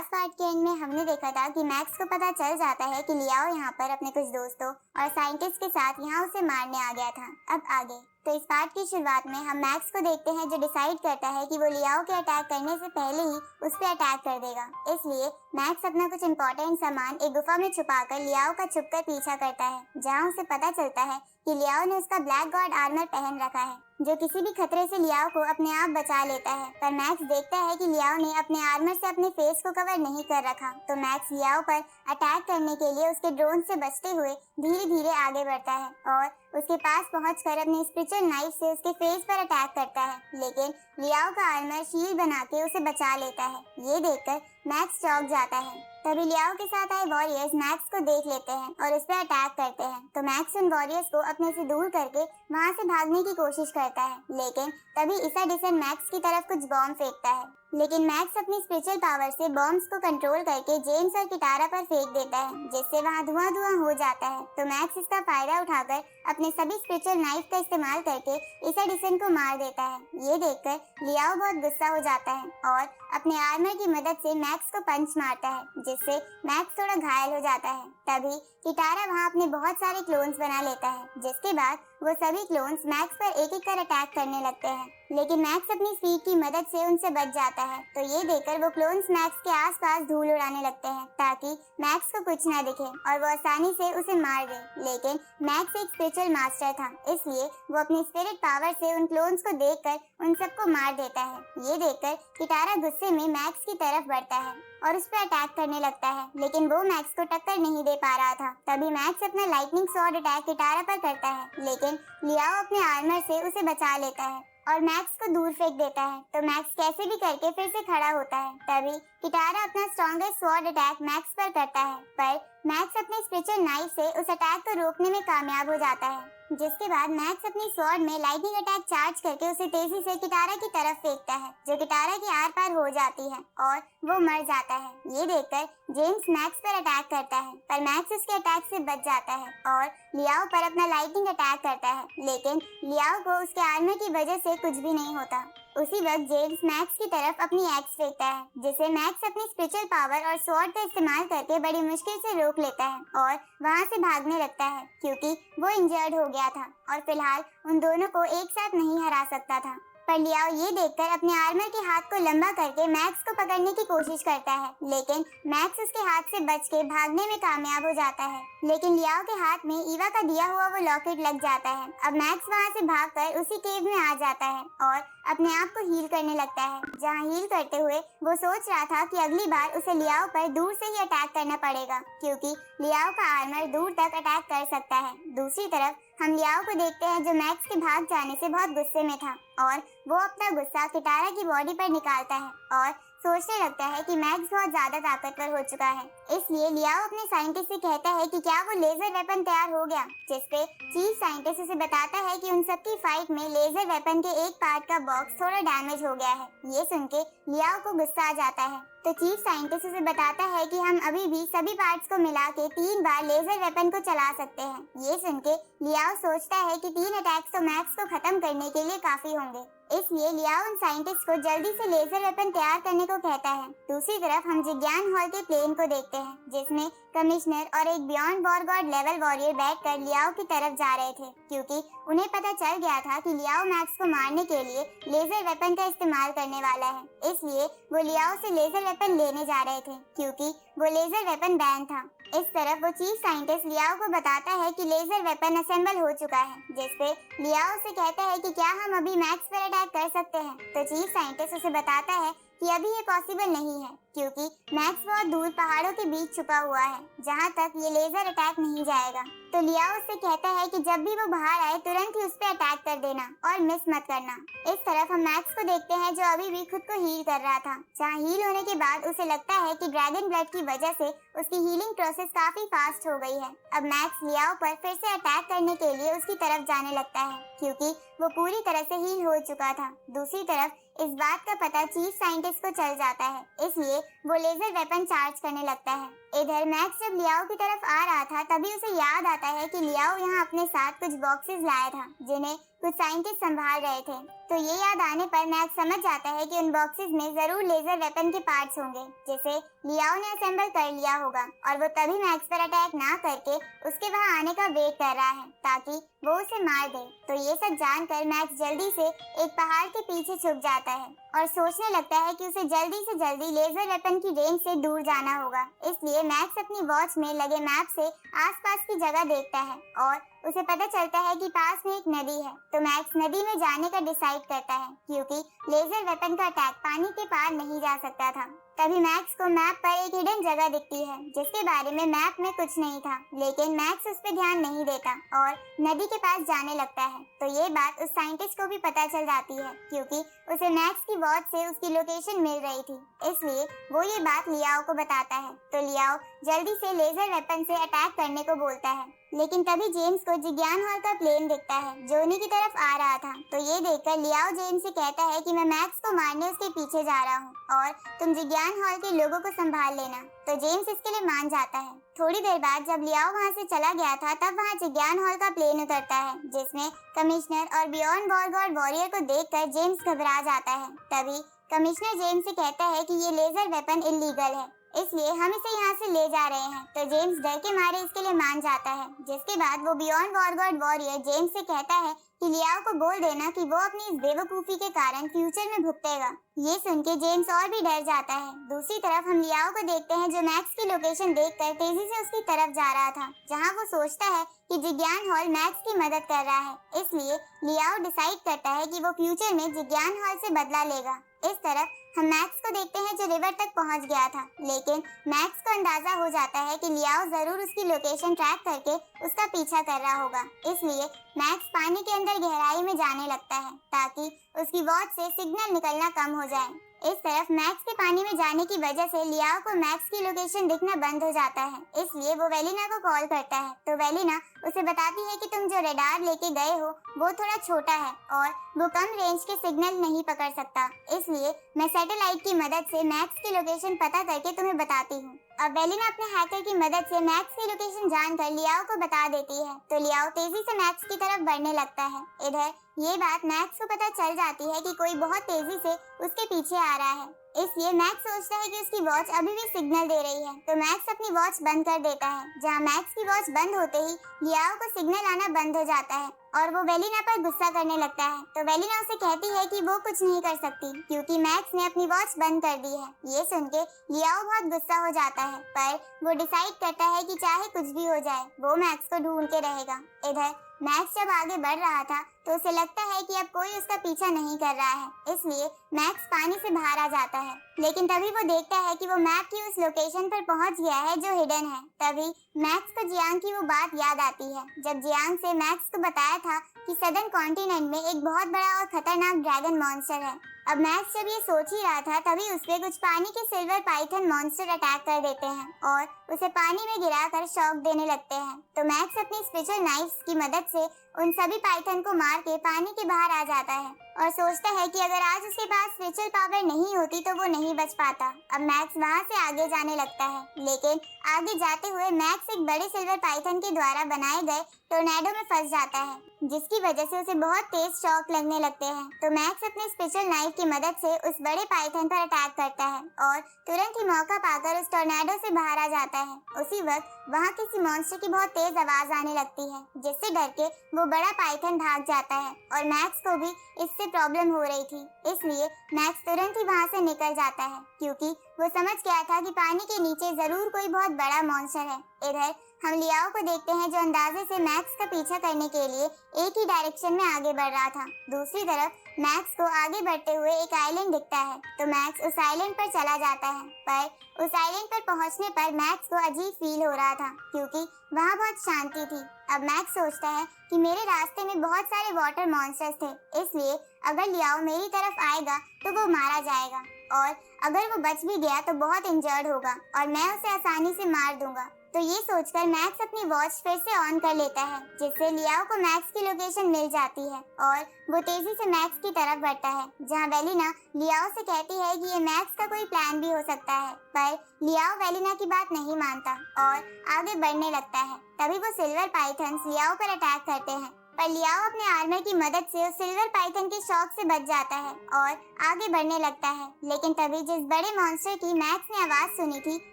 Last part के and में हमने देखा था कि मैक्स को पता चल जाता है कि लियाओ यहाँ पर अपने कुछ दोस्तों और साइंटिस्ट के साथ यहाँ उसे मारने आ गया था। अब आगे तो इस पार्ट की शुरुआत में हम मैक्स को देखते हैं जो डिसाइड करता है कि वो लियाओ के अटैक करने से पहले ही उस पर अटैक कर देगा। इसलिए मैक्स अपना कुछ इंपॉर्टेंट सामान एक गुफा में छुपाकर लियाओ का छुपकर पीछा करता है, जहाँ उसे पता चलता है कि लियाओ ने उसका ब्लैक गॉड आर्मर पहन रखा है जो किसी भी खतरे से लियाओ को अपने आप बचा लेता है। पर मैक्स देखता है कि लियाओ ने अपने आर्मर से अपने फेस को कवर नहीं कर रखा, तो मैक्स लियाओ पर अटैक करने के लिए उसके ड्रोन से बचते हुए धीरे धीरे आगे बढ़ता है और उसके पास पहुंचकर अपने स्पिरिचुअल नाइफ से उसके फेस पर अटैक करता है, लेकिन लियाओ का आर्मर शील्ड बना के उसे बचा लेता है। ये देखकर मैक्स चौंक जाता है। तभी लियाओ के साथ आए वॉरियर्स मैक्स को देख लेते हैं और उस पर अटैक करते हैं, तो मैक्स उन वॉरियर्स को अपने से दूर करके वहाँ से भागने की कोशिश करता है, लेकिन तभी ईसा डिसन मैक्स की तरफ कुछ बॉम्ब फेंकता है। लेकिन मैक्स अपनी स्पिरिचुअल पावर से बॉम्ब्स को कंट्रोल करके जेम्स और किटारा पर फेंक देता है, जिससे वहाँ धुआं धुआं हो जाता है। तो मैक्स इसका फायदा उठाकर अपने सभी स्पिरिचुअल नाइफ का इस्तेमाल करके ईसा डिसन को मार देता है। ये देखकर लियाओ बहुत गुस्सा हो जाता है और अपने आर्मर की मदद से मैक्स को पंच मारता है, जिससे मैक्स थोड़ा घायल हो जाता है। तभी किटारा वहाँ अपने बहुत सारे क्लोन्स बना लेता है, जिसके बाद वो सभी क्लोन्स मैक्स पर एक एक कर अटैक करने लगते हैं, लेकिन मैक्स अपनी स्पीड की मदद से उनसे बच जाता है। तो ये देखकर वो क्लोन्स मैक्स के आसपास धूल उड़ाने लगते हैं ताकि मैक्स को कुछ न दिखे और वो आसानी से उसे मार दे। लेकिन मैक्स एक स्पिरिचुअल मास्टर था, इसलिए वो अपनी स्पिरिट पावर से उन क्लोन्स को देखकर उन सबको मार देता है। ये देखकर किटारा गुस्से में मैक्स की तरफ बढ़ता है और उस पर अटैक करने लगता है, लेकिन वो मैक्स को टक्कर नहीं दे पा रहा था। तभी मैक्स अपना लाइटनिंग स्वॉर्ड अटैक किटारा पर करता है, लेकिन लियाओ अपने आर्मर से उसे बचा लेता है और मैक्स को दूर फेंक देता है। तो मैक्स कैसे भी करके फिर से खड़ा होता है। तभी किटारा अपना स्ट्रॉन्गेस्ट स्वॉर्ड अटैक मैक्स पर करता है, पर मैक्स अपने स्पिरिचुअल नाइफ से उस अटैक को रोकने में कामयाब हो जाता है, जिसके बाद मैक्स अपनी स्वॉर्ड में लाइटनिंग अटैक चार्ज करके उसे तेजी से किटारा की तरफ फेंकता है, जो किटारा के आर पार हो जाती है और वो मर जाता है। ये देखकर जेम्स मैक्स पर अटैक करता है, पर मैक्स उसके अटैक से बच जाता है और लियाओ पर अपना लाइटनिंग अटैक करता है, लेकिन लियाओ को उसके आर्मर की वजह से कुछ भी नहीं होता। उसी वक्त जेम्स मैक्स की तरफ अपनी एक्स फेंकता है, जिसे मैक्स अपनी स्पिरिचुअल पावर और स्वॉर्ड का इस्तेमाल करके बड़ी मुश्किल से रोक लेता है और वहाँ से भागने लगता है, क्योंकि वो इंजर्ड हो गया था और फिलहाल उन दोनों को एक साथ नहीं हरा सकता था। पर लियाओ ये देखकर अपने आर्मर के हाथ को लंबा करके मैक्स को पकड़ने की कोशिश करता है, लेकिन मैक्स उसके हाथ से बच के भागने में कामयाब हो जाता है। लेकिन लियाओ के हाथ में ईवा का दिया हुआ वो लॉकेट लग जाता है। अब मैक्स वहाँ से भागकर उसी केव में आ जाता है और अपने आप को हील करने लगता है, जहाँ हील करते हुए वो सोच रहा था कि अगली बार उसे लियाओ पर दूर से ही अटैक करना पड़ेगा, क्योंकि लियाओ का आर्मर दूर तक अटैक कर सकता है। दूसरी तरफ हम लियाओ को देखते हैं जो मैक्स के भाग जाने से बहुत गुस्से में था और वो अपना गुस्सा किटारा की बॉडी पर निकालता है और सोचने लगता है कि मैक्स बहुत ज्यादा ताकतवर हो चुका है। इसलिए लियाओ अपने साइंटिस्ट से कहता है कि क्या वो लेजर वेपन तैयार हो गया, जिसपे चीफ साइंटिस्ट उसे बताता है कि उन सबकी फाइट में लेजर वेपन के एक पार्ट का बॉक्स थोड़ा डैमेज हो गया है। ये सुन के लियाओ को गुस्सा आ जाता है, तो चीफ साइंटिस्ट उसे बताता है कि हम अभी भी सभी पार्ट्स को मिला के 3 बार लेजर वेपन को चला सकते हैं। ये सुन के लियाओ सोचता है कि 3 अटैक्स तो मैक्स को खत्म करने के लिए काफी होंगे, इसलिए लियाओ उन साइंटिस्ट को जल्दी से लेजर वेपन तैयार करने को कहता है। दूसरी तरफ हम जिज्ञान हॉल के प्लेन को देखते हैं, जिसमें कमिश्नर और एक beyond war God level warrior बैठकर लियाओ की तरफ जा रहे थे, क्योंकि उन्हें पता चल गया था कि लियाओ मैक्स को मारने के लिए लेजर वेपन का इस्तेमाल करने वाला है। इसलिए वो लियाओ से लेजर वेपन लेने जा रहे थे, क्योंकि वो लेजर वेपन बैन था। इस तरफ वो चीफ साइंटिस्ट लियाओ को बताता है कि लेजर वेपन असेंबल हो चुका है, जिसपे लियाओ से कहता है कि क्या हम अभी मैक्स पर अटैक कर सकते हैं। तो चीफ साइंटिस्ट उसे बताता है कि अभी ये पॉसिबल नहीं है, क्योंकि मैक्स बहुत दूर पहाड़ों के बीच छुपा हुआ है, जहाँ तक ये लेजर अटैक नहीं जाएगा। तो लियाओ उससे कहता है कि जब भी वो बाहर आए तुरंत ही उस पर अटैक कर देना और मिस मत करना। इस तरफ हम मैक्स को देखते हैं जो अभी भी खुद को हील कर रहा था, जहाँ हील होने के बाद उसे लगता है कि ड्रैगन ब्लड की वजह से उसकी हीलिंग प्रोसेस काफी फास्ट हो गई है। अब मैक्स लियाओ पर फिर से अटैक करने के लिए उसकी तरफ जाने लगता है, क्योंकि वो पूरी तरह से हील हो चुका था। दूसरी तरफ इस बात का पता चीफ साइंटिस्ट को चल जाता है, इसलिए वो लेजर वेपन चार्ज करने लगता है। इधर मैक्स जब लियाओ की तरफ आ रहा था तभी उसे याद आता है कि लियाओ यहाँ अपने साथ कुछ बॉक्सेस लाया था, जिन्हें कुछ साइंटिस्ट संभाल रहे थे। तो ये याद आने पर मैक्स समझ जाता है कि उन बॉक्सेस में जरूर लेजर वेपन के पार्ट्स होंगे जिसे लियाओ ने असेंबल कर लिया होगा, और वो तभी मैक्स पर अटैक ना करके उसके वहां आने का वेट कर रहा है ताकि वो उसे मार दे। तो ये सब जानकर मैक्स जल्दी से एक पहाड़ के पीछे छुप जाता है और सोचने लगता है कि उसे जल्दी से जल्दी लेजर वेपन की रेंज से दूर जाना होगा। इसलिए मैक्स अपनी वॉच में लगे मैप से आसपास की जगह देखता है और उसे पता चलता है कि पास में एक नदी है। तो मैक्स नदी में जाने का डिसाइड करता है क्योंकि लेजर वेपन का अटैक पानी के पार नहीं जा सकता था। तभी मैक्स को मैप पर एक हिडन जगह दिखती है जिसके बारे में मैप में कुछ नहीं था, लेकिन मैक्स उस पर ध्यान नहीं देता और नदी के पास जाने लगता है। तो ये बात उस साइंटिस्ट को भी पता चल जाती है क्योंकि उसे मैक्स की वॉच से उसकी लोकेशन मिल रही थी, इसलिए वो ये बात लियाओ को बताता है। तो लियाओ जल्दी से लेजर वेपन से अटैक करने को बोलता है, लेकिन तभी जेम्स को जिग्यान हॉल का प्लेन दिखता है जो उन्हीं की तरफ आ रहा था। तो ये देखकर लियाओ जेम्स से कहता है कि मैं मैक्स को मारने उसके पीछे जा रहा हूँ और तुम जिग्यान हॉल के लोगों को संभाल लेना। तो जेम्स इसके लिए मान जाता है। थोड़ी देर बाद जब लियाओ वहाँ से चला गया था तब वहाँ जिग्यान हॉल का प्लेन उतरता है जिसमें कमिश्नर और बियॉन्ड वॉरगॉड वॉरियर को देखकर जेम्स घबरा जाता है। तभी कमिश्नर जेम्स से कहता है कि ये लेजर वेपन इल्लीगल है, इसलिए हम इसे यहाँ से ले जा रहे हैं। तो जेम्स डर के मारे इसके लिए मान जाता है, जिसके बाद वो बियॉन्ड वॉरगॉड वॉरियर जेम्स से कहता है कि लियाओ को बोल देना कि वो अपनी इस बेवकूफी के कारण फ्यूचर में भुगतेगा। ये सुन के जेम्स और भी डर जाता है। दूसरी तरफ हम लियाओ को देखते हैं जो मैक्स की लोकेशन देखकर तेजी से उसकी तरफ जा रहा था, जहाँ वो सोचता है कि जिग्यान हॉल मैक्स की मदद कर रहा है। इसलिए लियाओ डिसाइड करता है कि वो फ्यूचर में जिग्यान हॉल से बदला लेगा। इस तरफ हम मैक्स को देखते हैं जो रिवर तक पहुंच गया था, लेकिन मैक्स को अंदाजा हो जाता है कि लियाओ जरूर उसकी लोकेशन ट्रैक करके उसका पीछा कर रहा होगा। इसलिए मैक्स पानी के अंदर गहराई में जाने लगता है ताकि उसकी वॉच से सिग्नल निकलना कम हो जाए। इस तरफ मैक्स के पानी में जाने की वजह से लियाओ को मैक्स की लोकेशन दिखना बंद हो जाता है, इसलिए वो वेलिना को कॉल करता है। तो वेलिना उसे बताती है कि तुम जो रडार लेके गए हो वो थोड़ा छोटा है और वो कम रेंज के सिग्नल नहीं पकड़ सकता, इसलिए मैं सैटेलाइट की मदद से मैक्स की लोकेशन पता करके तुम्हें बताती हूँ। अब वेलिना अपने हैकर की मदद से मैक्स की लोकेशन जानकर लियाओ को बता देती है। तो लियाओ तेजी से मैक्स की तरफ बढ़ने लगता है। इधर ये बात मैक्स को पता चल जाती है कि कोई बहुत तेजी से उसके पीछे आ रहा है, इसलिए मैक्स सोचता है कि उसकी वॉच अभी भी सिग्नल दे रही है। तो मैक्स अपनी वॉच बंद कर देता है। जहाँ मैक्स की वॉच बंद होते ही लियाओ को सिग्नल आना बंद हो जाता है और वो वेलिना पर गुस्सा करने लगता है। तो वेलिना उसे कहती है कि वो कुछ नहीं कर सकती क्योंकि मैक्स ने अपनी वॉच बंद कर दी है। ये सुन के लियाओ बहुत गुस्सा हो जाता है, पर वो डिसाइड करता है कि चाहे कुछ भी हो जाए वो मैक्स को ढूंढ के रहेगा। इधर मैक्स जब आगे बढ़ रहा था तो उसे लगता है कि अब कोई उसका पीछा नहीं कर रहा है, इसलिए मैक्स पानी से बाहर आ जाता है। लेकिन तभी वो देखता है कि वो मैप की उस लोकेशन पर पहुंच गया है जो हिडन है। तभी मैक्स को जियांग की वो बात याद आती है जब जियांग से मैक्स को बताया था कि सदर्न कॉन्टिनेंट में एक बहुत बड़ा और खतरनाक ड्रैगन मॉन्स्टर है। अब मैक्स जब ये सोच ही रहा था तभी उस पे कुछ पानी के सिल्वर पाइथन मॉन्स्टर अटैक कर देते हैं और उसे पानी में गिराकर शॉक देने लगते हैं। तो मैक्स अपनी स्पेशल नाइफ्स की मदद से उन सभी पाइथन को मार के पानी के बाहर आ जाता है और सोचता है कि अगर आज उसके पास स्पेशल पावर नहीं होती तो वो नहीं बच पाता। अब मैक्स वहाँ से आगे जाने लगता है, लेकिन आगे जाते हुए मैक्स एक बड़े सिल्वर पाइथन के द्वारा बनाए गए टोर्नेडो में फंस जाता है, जिसकी वजह से उसे बहुत तेज शॉक लगने लगते हैं। तो मैक्स अपने स्पेशल नाइफ की मदद से उस बड़े पाइथन पर अटैक करता है और तुरंत ही मौका पाकर उस टोर्नेडो से बाहर आ जाता है। उसी वक्त वहाँ किसी मॉन्स्टर की बहुत तेज आवाज आने लगती है, जिससे डर के वो बड़ा पाइथन भाग जाता है और मैक्स को भी इससे प्रॉब्लम हो रही थी, इसलिए मैक्स तुरंत ही वहाँ से निकल जाता है क्योंकि वो समझ गया था कि पानी के नीचे जरूर कोई बहुत बड़ा मॉन्स्टर है। इधर हम लियाओ को देखते हैं जो अंदाजे से मैक्स का पीछा करने के लिए एक ही डायरेक्शन में आगे बढ़ रहा था। दूसरी तरफ मैक्स को आगे बढ़ते हुए एक आइलैंड दिखता है, तो मैक्स उस आइलैंड पर चला जाता है। पर उस आइलैंड पर पहुंचने पर मैक्स को अजीब फील हो रहा था क्योंकि वहाँ बहुत शांति थी। अब मैक्स सोचता है कि मेरे रास्ते में बहुत सारे वाटर मॉन्स्टर्स थे, इसलिए अगर लियाओ मेरी तरफ आएगा तो वो मारा जाएगा और अगर वो बच भी गया तो बहुत इंजर्ड होगा और मैं उसे आसानी से मार दूंगा। तो ये सोचकर मैक्स अपनी वॉच फिर से ऑन कर लेता है, जिससे लियाओ को मैक्स की लोकेशन मिल जाती है और वो तेजी से मैक्स की तरफ बढ़ता है, जहाँ वेलिना लियाओ से कहती है कि ये मैक्स का कोई प्लान भी हो सकता है। पर लियाओ वेलिना की बात नहीं मानता और आगे बढ़ने लगता है। तभी वो सिल्वर पाइथन्स लियाओ पर अटैक करते हैं, पर लियाओ अपने आर्मर की मदद से उस सिल्वर पाइथन के शॉक से बच जाता है और आगे बढ़ने लगता है। लेकिन तभी जिस बड़े मॉन्स्टर की मैक्स ने आवाज सुनी थी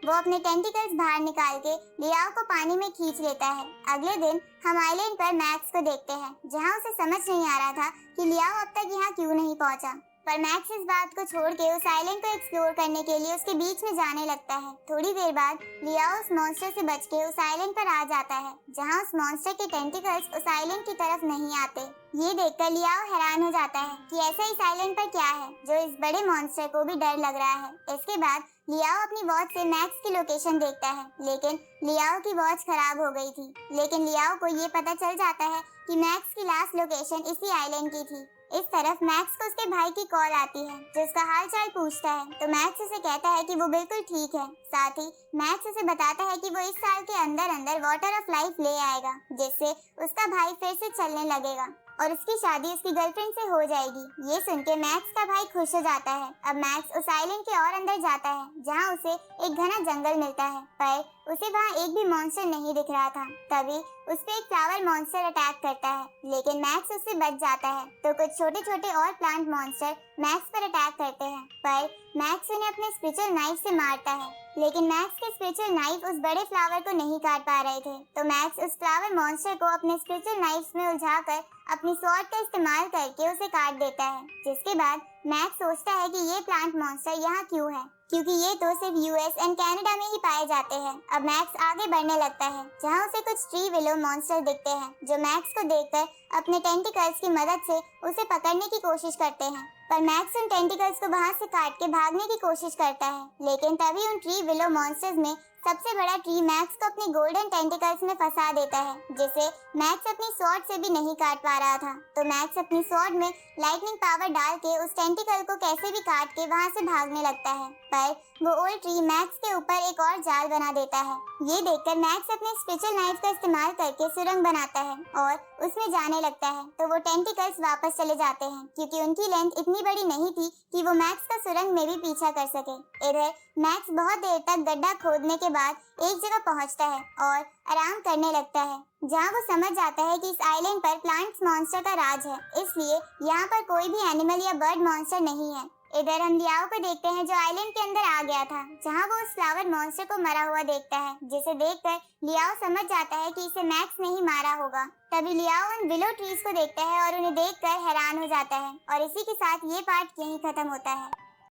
वो अपने टेंटिकल्स बाहर निकाल के लियाओ को पानी में खींच लेता है। अगले दिन हम आइलैंड पर मैक्स को देखते हैं जहाँ उसे समझ नहीं आ रहा था कि लियाओ अब तक यहाँ क्यों नहीं पहुँचा। पर मैक्स इस बात को छोड़ के उस आइलैंड को एक्सप्लोर करने के लिए उसके बीच में जाने लगता है। थोड़ी देर बाद लियाओ उस मॉन्स्टर से बच के उस आइलैंड पर आ जाता है जहाँ उस मॉन्स्टर के टेंटिकल्स उस आइलैंड की तरफ नहीं आते। ये देखकर लियाओ हैरान हो जाता है कि ऐसा इस आइलैंड पर क्या है जो इस बड़े मॉन्स्टर को भी डर लग रहा है। इसके बाद लियाओ अपनी वॉच से मैक्स की लोकेशन देखता है, लेकिन लियाओ की वॉच खराब हो गई थी। लेकिन लियाओ को ये पता चल जाता है कि मैक्स की लास्ट लोकेशन इसी आइलैंड की थी। इस तरफ मैक्स को उसके भाई की कॉल आती है जो उसका हाल चाल पूछता है, तो मैक्स उसे कहता है कि वो बिल्कुल ठीक है। साथ ही मैक्स उसे बताता है कि वो इस साल के अंदर अंदर वाटर ऑफ लाइफ ले आएगा जिससे उसका भाई फिर से चलने लगेगा और उसकी शादी उसकी गर्लफ्रेंड से हो जाएगी। ये सुन के मैक्स का भाई खुश हो जाता है। अब मैक्स उस आइलैंड के और अंदर जाता है जहाँ उसे एक घना जंगल मिलता है, पर उसे वहाँ एक भी मॉन्स्टर नहीं दिख रहा था। तभी उस पे एक फ्लावर मॉन्स्टर अटैक करता है, लेकिन मैक्स उससे बच जाता है। तो कुछ छोटे छोटे और प्लांट मॉन्स्टर मैक्स पर अटैक करते हैं, पर मैक्स उन्हें अपने स्पिरिचुअल नाइफ से मारता है। लेकिन मैक्स के स्पिरिचुअल नाइफ उस बड़े फ्लावर को नहीं काट पा रहे थे, तो मैक्स उस फ्लावर मॉन्स्टर को अपने स्पिरिचुअल नाइफ में उलझाकर अपनी स्वॉर्ड का इस्तेमाल करके उसे काट देता है। जिसके बाद मैक्स सोचता है कि ये प्लांट मॉन्स्टर यहाँ क्यों है, क्योंकि ये तो सिर्फ यूएस एंड कनाडा में ही पाए जाते हैं। अब मैक्स आगे बढ़ने लगता है जहाँ उसे कुछ ट्री विलो मॉन्स्टर दिखते हैं जो मैक्स को देखकर अपने टेंटिकल्स की मदद से उसे पकड़ने की कोशिश करते हैं। पर मैक्स उन टेंटिकल्स को वहाँ से काट के भागने की कोशिश करता है, लेकिन तभी उन ट्री विलो मॉन्स्टर्स में सबसे बड़ा ट्री मैक्स को अपने गोल्डन टेंटिकल्स में फंसा देता है, जिसे मैक्स अपनी स्वॉर्ड से भी नहीं काट पा रहा था। तो मैक्स अपनी स्वॉर्ड में लाइटनिंग पावर डाल के उस टेंटिकल को कैसे भी काट के वहाँ से भागने लगता है, पर वो ओल्ड ट्री मैक्स के ऊपर एक और जाल बना देता है। ये देखकर मैक्स अपने स्पिरिचुअल नाइफ का इस्तेमाल करके सुरंग बनाता है और उसमें जाने लगता है, तो वो टेंटिकल्स वापस चले जाते हैं क्योंकि उनकी लेंथ इतनी बड़ी नहीं थी कि वो मैक्स का सुरंग में भी पीछा कर सके। इधर मैक्स बहुत देर तक गड्ढा खोदने के बाद एक जगह पहुंचता है और आराम करने लगता है, जहां वो समझ जाता है कि इस आइलैंड पर प्लांट्स मॉन्स्टर का राज है, इसलिए यहाँ पर कोई भी एनिमल या बर्ड मॉन्स्टर नहीं है। इधर हम लियाओ को देखते हैं जो आइलैंड के अंदर आ गया था, जहाँ वो उस फ्लावर मॉन्स्टर को मरा हुआ देखता है, जिसे देखकर लियाओ समझ जाता है कि इसे मैक्स नहीं मारा होगा। तभी लियाओ उन विलो ट्रीज को देखता है और उन्हें देखकर हैरान हो जाता है। और इसी के साथ ये पार्ट यहीं खत्म होता है।